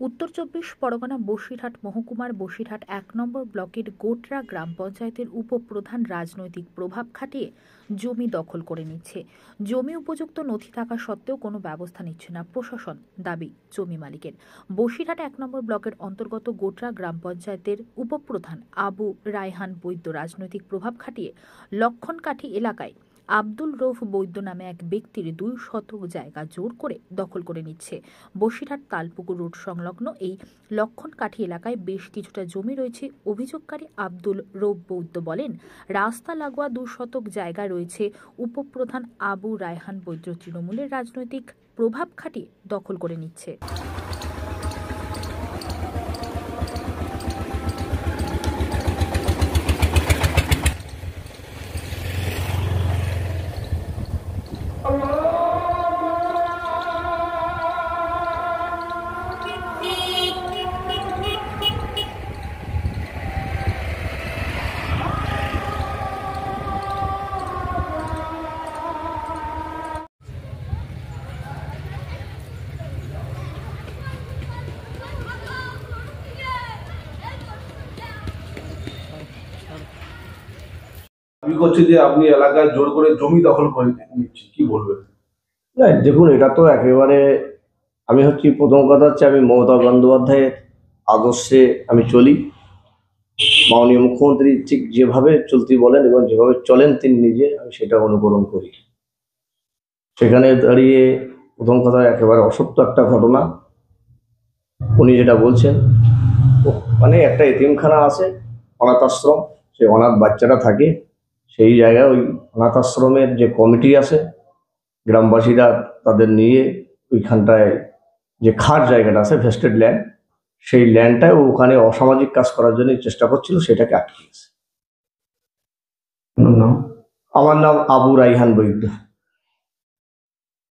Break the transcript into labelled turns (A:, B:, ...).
A: উত্তর ২৪ পরগনা বসিরহাট মহকুমার বসিরহাট ১ নম্বর ব্লকের গোটরা গ্রাম পঞ্চায়েতের উপপ্রধান রাজনৈতিক প্রভাব খাটিয়ে জমি দখল করে নিচ্ছে। জমি উপযুক্ত নথি থাকা সত্ত্বেও কোনো ব্যবস্থা নিচ্ছে না প্রশাসন, দাবি জমি মালিকের। বসিরহাট ১ নম্বর ব্লকের অন্তর্গত গোটরা গ্রাম পঞ্চায়েতের উপপ্রধান আবু রায়হান বৈদ্য রাজনৈতিক প্রভাব খাটিয়ে লক্ষণকাঠি এলাকায় আব্দুল রৌফ বৈদ্য নামে এক ব্যক্তির ২ শতক জায়গা জোর করে দখল করে নিচ্ছে। বসিরহাট তালপুকুর রোড সংলগ্ন এই লক্ষণকাঠি এলাকায় বেশ কিছুটা জমি রয়েছে। অভিযোগকারী আব্দুল রৌফ বৈদ্য বলেন, রাস্তা লাগোয়া ২ শতক জায়গা রয়েছে। উপপ্রধান আবু রায়হান বৈদ্য তৃণমূলের রাজনৈতিক প্রভাব খাটিয়ে দখল করে নিচ্ছে।
B: দাবি করছে যে আপনি এলাকায় জোর করে জমি দখল করে নিচ্ছেন, কি বলবেন?
C: না দেখুন, এটা তো একেবারে প্রথম কথা হচ্ছে আমি মমতা বন্দ্যোপাধ্যায়ের আদর্শে আমি চলি। মাননীয় মুখ্যমন্ত্রী ঠিক যেভাবে চলতে বলেন এবং যেভাবে চলেন তিনি নিজে, আমি সেটা অনুকরণ করি। সেখানে দাঁড়িয়ে প্রথম কথা একেবারে অসত্য একটা ঘটনা উনি যেটা বলছেন। মানে একটা এতিমখানা আছে, অনাথ আশ্রম, সেই অনাথ বাচ্চারা থাকে সেই জায়গায়। ওই অনাথ আশ্রমের যে কমিটি আছে, গ্রামবাসীরা তাদের নিয়ে ওইখানটায় যে খাট জায়গাটা আছে, ভেস্টেড ল্যান্ড, সেই ল্যান্ডটায় ওখানে অসামাজিক কাজ করার জন্য চেষ্টা করছিল, সেটাকে আটকে গেছে। আমার নাম আবু রায়হান বৈদ্য।